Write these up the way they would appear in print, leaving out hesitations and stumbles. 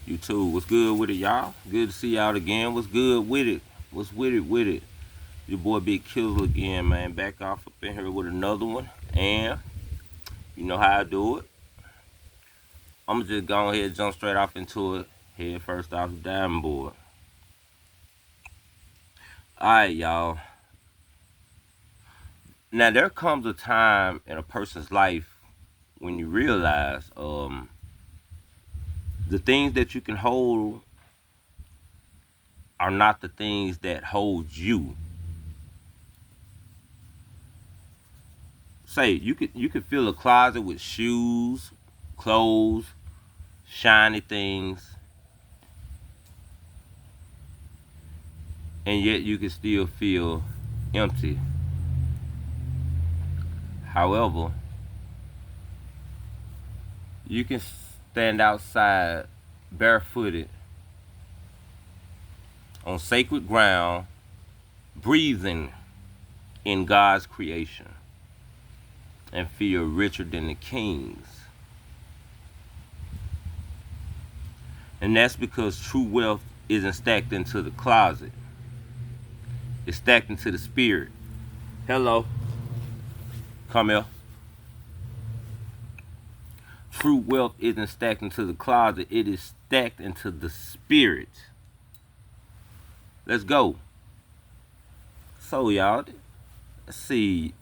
You too. What's good with it, y'all? Good to see y'all again. What's good with it? What's with it? Your boy Big Kizzle again, man. Back off up in here with another one. And you know how I do it. I'm just go ahead and jump straight off into it. Head first off the diving board. Alright, y'all. Now there comes a time in a person's life when you realize the things that you can hold are not the things that hold you. Say you could fill a closet with shoes, clothes, shiny things, and yet you can still feel empty. However, you can stand outside barefooted on sacred ground, breathing in God's creation, and feel richer than the kings. And that's because true wealth isn't stacked into the closet, it's stacked into the spirit. Hello, come here. True wealth isn't stacked into the closet, it is stacked into the spirit. Let's go. So, y'all, let's see.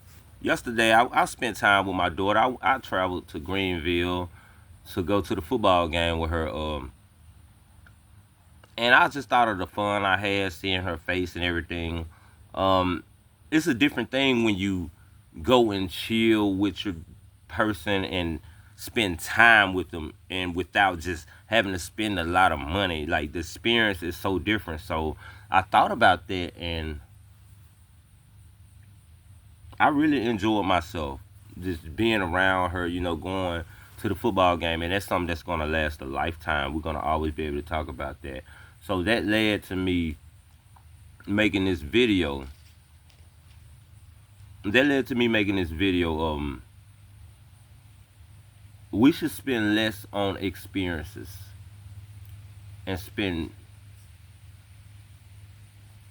Yesterday, I spent time with my daughter. I traveled to Greenville to go to the football game with her. And I just thought of the fun I had seeing her face and everything. Um, it's a different thing when you go and chill with your person and spend time with them and without just having to spend a lot of money. Like the experience is so different. So I thought about that and I really enjoyed myself just being around her, going to the football game. And that's something that's going to last a lifetime. We're going to always be able to talk about that. So that led to me making this video. That led to me making this video. We should spend less on experiences and spend.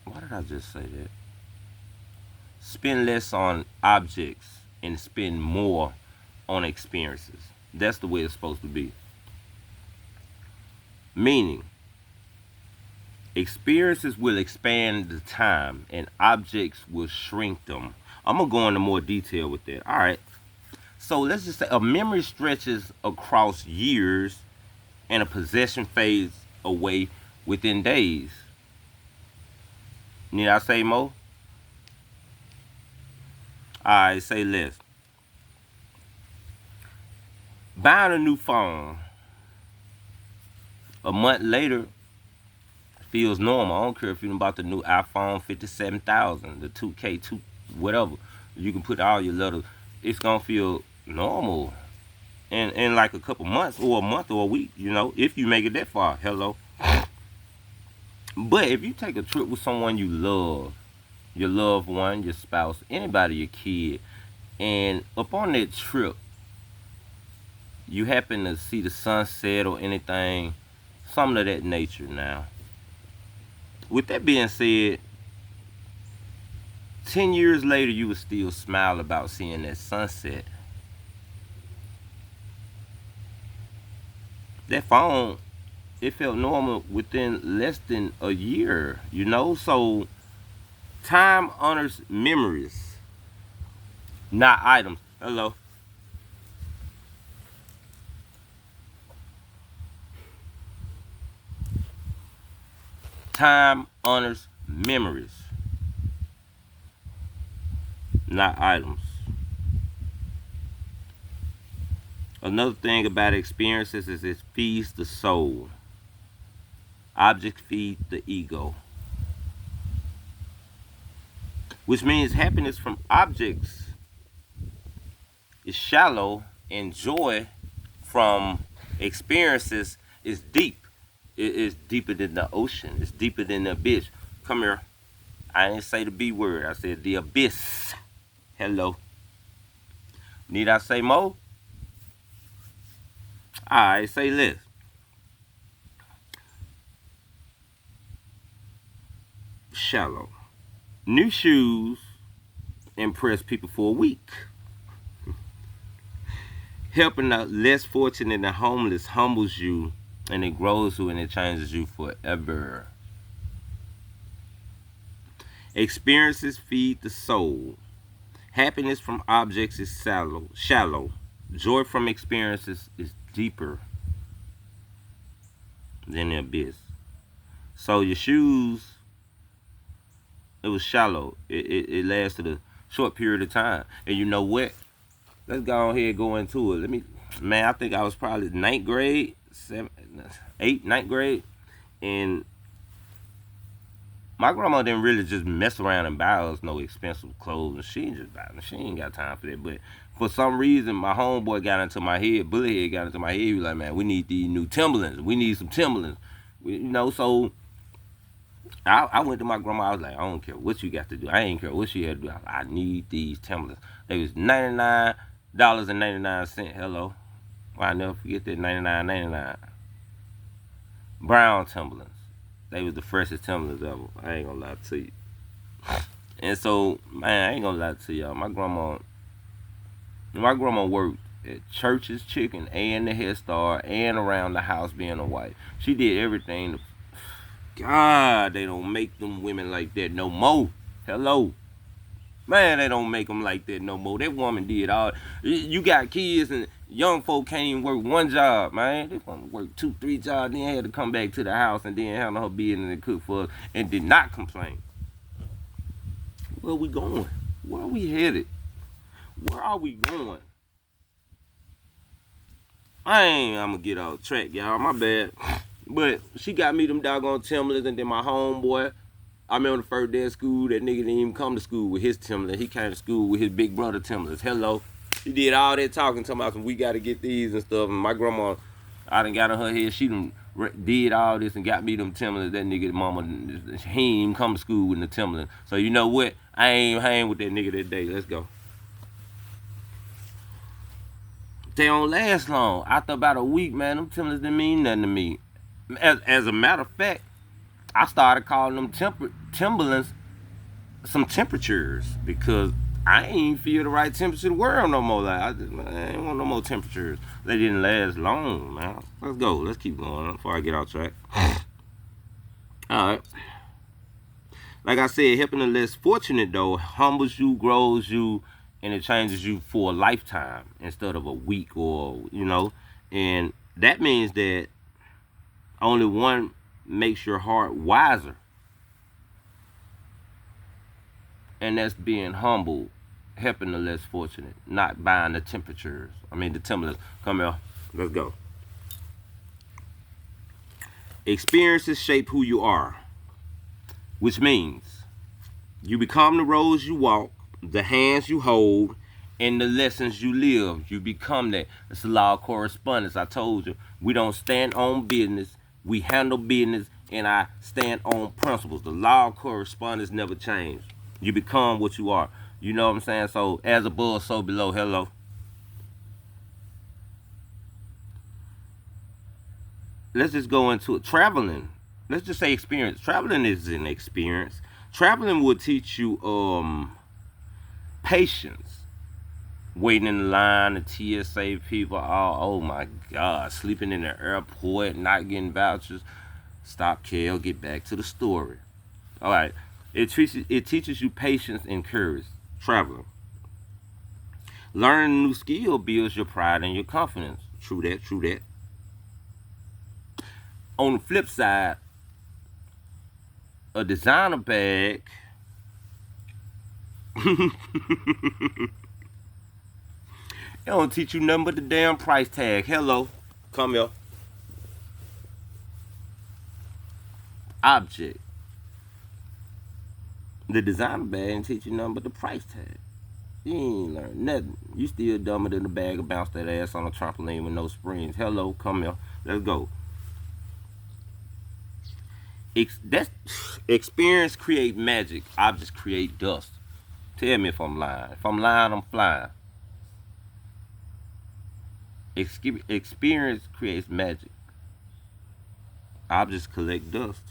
Why did I just say that? Spend less on objects and spend more on experiences. That's the way it's supposed to be. Meaning, experiences will expand the time and objects will shrink them. I'm going to go into more detail with that. All right. So let's just say a memory stretches across years and a possession fades away within days. Need I say more? I say less. Buying a new phone a month later feels normal. I don't care if you're about the new iPhone 57,000, the 2K, whatever. You can put all your letters. It's gonna feel normal in like a couple months or a month or a week. If you make it that far. Hello. But if you take a trip with someone you love, your loved one, your spouse, anybody, your kid, and upon that trip, you happen to see the sunset or anything, something of that nature now. With that being said, 10 years later, you would still smile about seeing that sunset. That phone, it felt normal within less than a year. So time honors memories, not items. Hello. Time honors memories, not items. Another thing about experiences is it feeds the soul. Objects feed the ego, which means happiness from objects is shallow and joy from experiences is deep. It is deeper than the ocean. It's deeper than the abyss. Come here. I didn't say the B word. I said the abyss. Hello. Need I say more? I say less. shallow. New shoes impress people for a week. Helping the less fortunate and the homeless humbles you and it grows you and it changes you forever. Experiences feed the soul. Happiness from objects is shallow. Joy from experiences is deeper than the abyss. So your shoes, it was shallow. It lasted a short period of time. And you know what? Let's go ahead and go into it. Man, I think I was probably ninth grade, ninth grade, and my grandma didn't really just mess around and buy us no expensive clothes. She ain't just buy them. She ain't got time for that. But for some reason, my homeboy got into my head. Bullethead got into my head. He was like, man, we need these new Timberlands. We need some Timberlands. So I went to my grandma. I was like, I don't care what you got to do. I ain't care what she had to do. I need these Timberlands. They was $99.99. Hello. Well, I never forget that $99.99. Brown Timberlands. They was the freshest Timberlands ever. I ain't gonna lie to you. And so, man, I ain't gonna lie to y'all. My grandma worked at Church's Chicken and the Head Start and around the house being a wife. She did everything. God, they don't make them women like that no more. Hello. Man, they don't make them like that no more. That woman did all. You got kids and young folk can't even work one job, man. They want to work 2, 3 jobs, then had to come back to the house and then handle her business and cook for us and did not complain. Where are we going? Where are we headed? Where are we going? I'm gonna get off track, y'all. My bad. But she got me them doggone Timberlands, and then my homeboy. I remember the first day of school, that nigga didn't even come to school with his Timberlands. He came to school with his big brother Timberlands. Hello. She did all that talking, talking about we got to get these and stuff. And my grandma, I done got on her head. She done did all this and got me them Timberlands. That nigga, mama, he ain't even come to school with the Timberlands. So you know what? I ain't hang with that nigga that day. Let's go. They don't last long. After about a week, man, them Timberlands didn't mean nothing to me. As a matter of fact, I started calling them Timberlands some temperatures because I ain't feel the right temperature to wear them no more. Like I ain't want no more temperatures. They didn't last long, man. Let's go. Let's keep going before I get off track. All right. Like I said, helping the less fortunate though humbles you, grows you, and it changes you for a lifetime instead of a week and that means that only one makes your heart wiser, and that's being humble, helping the less fortunate, not buying the temperatures. The Timberlands. Come here, let's go. Experiences shape who you are, which means you become the roads you walk, the hands you hold, and the lessons you live. You become that. It's the law of correspondence. I told you, we don't stand on business. We handle business, and I stand on principles. The law of correspondence never changes. You become what you are. You know what I'm saying? So, as above, so below. Hello. Let's just go into it. Traveling. Let's just say experience. Traveling is an experience. Traveling will teach you patience. Waiting in the line, the TSA people, oh my God, sleeping in the airport, not getting vouchers. Stop, Kel, get back to the story. All right, it teaches you patience and courage. Traveling. Learning a new skill builds your pride and your confidence. True that, true that. On the flip side, a designer bag it don't teach you nothing but the damn price tag. Hello. Come here. Object. The designer bag ain't teach you nothing but the price tag. You ain't learn nothing. You still dumber than the bag of bounce that ass on a trampoline with no springs. Hello, come here. Let's go. That's experience create magic. Objects create dust. Tell me if I'm lying. If I'm lying, I'm flying. Experience creates magic. Objects collect dust.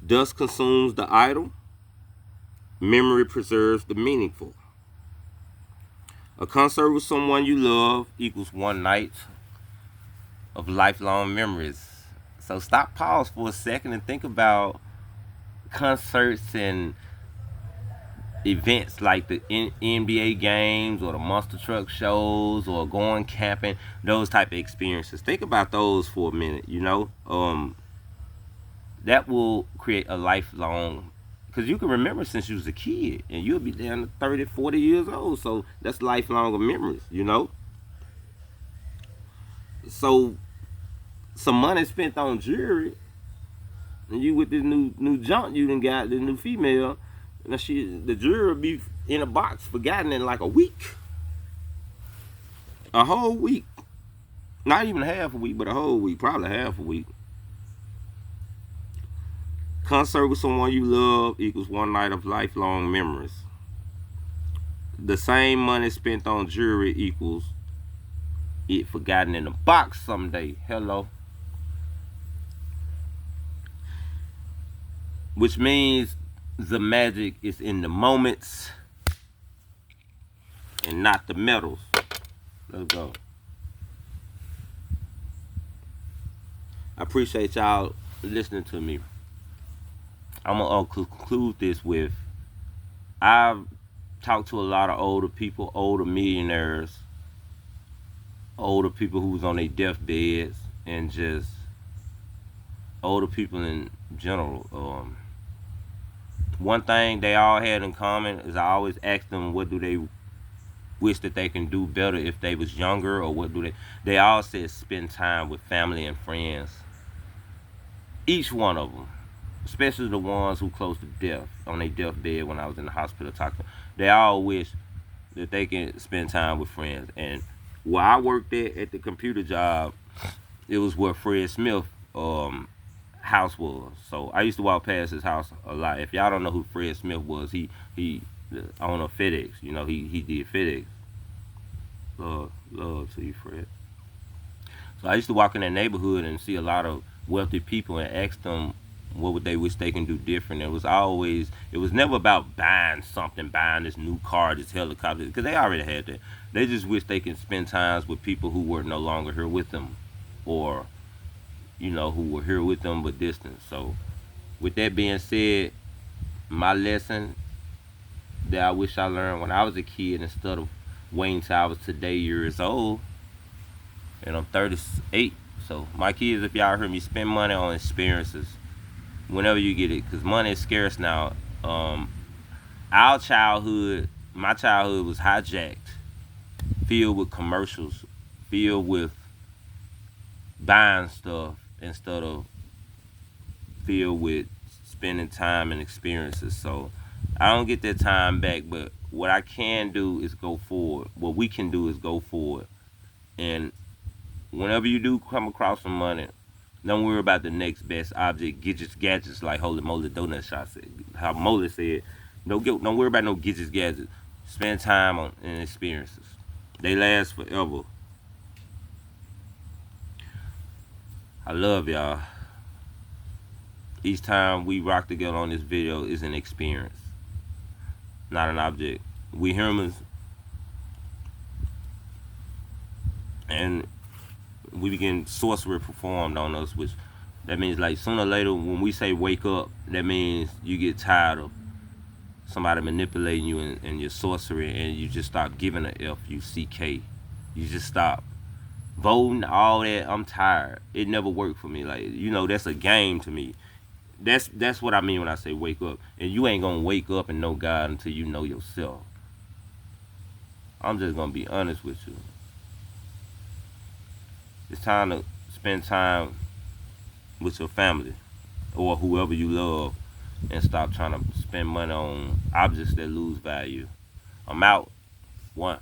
Dust consumes the idle. Memory preserves the meaningful. A concert with someone you love equals one night of lifelong memories. So stop, pause for a second and think about concerts and events like the NBA games or the monster truck shows or going camping, those type of experiences. Think about those for a minute, that will create a lifelong, because you can remember since you was a kid and you'll be down to 30, 40 years old. So that's lifelong memories. So some money spent on jewelry and you with this new junk you done got, this new female, and the jewelry be in a box forgotten in like a week. A whole week. Not even half a week, but a whole week, probably half a week. Concert with someone you love equals one night of lifelong memories. The same money spent on jewelry equals it forgotten in a box someday. Hello. Which means the magic is in the moments and not the medals. Let's go. I appreciate y'all listening to me. I'm going to conclude this with, I've talked to a lot of older people, older millionaires, older people who's on their deathbeds, and just older people in general. One thing they all had in common is I always ask them what do they wish that they can do better if they was younger, or what do they all said spend time with family and friends. Each one of them, especially the ones who close to death, on their deathbed when I was in the hospital talking, they all wish that they can spend time with friends. And where I worked at the computer job, it was where Fred Smith house was. So I used to walk past his house a lot. If y'all don't know who Fred Smith was, he the owner of FedEx. He did FedEx. Love to you, Fred. So I used to walk in that neighborhood and see a lot of wealthy people and ask them what would they wish they can do different. It was never about buying something, buying this new car, this helicopter, because they already had that. They just wish they can spend times with people who were no longer here with them, or who were here with them but distant. So with that being said, my lesson that I wish I learned when I was a kid, instead of waiting till I was today years old, and I'm 38. So my kids, if y'all heard me, spend money on experiences whenever you get it, because money is scarce now. My childhood was hijacked, filled with commercials, filled with buying stuff instead of filled with spending time and experiences. So I don't get that time back, but what I can do is go forward. What we can do is go forward. And whenever you do come across some money, don't worry about the next best object, gadgets, like Holy Moly Donut Shop said. How Moly said, don't worry about no gadgets. Spend time on and experiences. They last forever. I love y'all. Each time we rock together on this video is an experience, not an object. We humans, and we begin sorcery performed on us, which that means like sooner or later when we say wake up, that means you get tired of somebody manipulating you and your sorcery, and you just stop giving a F-U-C-K. You just stop voting, all that. I'm tired. It never worked for me. Like, that's a game to me. That's what I mean when I say wake up. And you ain't gonna wake up and know God until you know yourself. I'm just gonna be honest with you. It's time to spend time with your family or whoever you love, and stop trying to spend money on objects that lose value. I'm out. 1.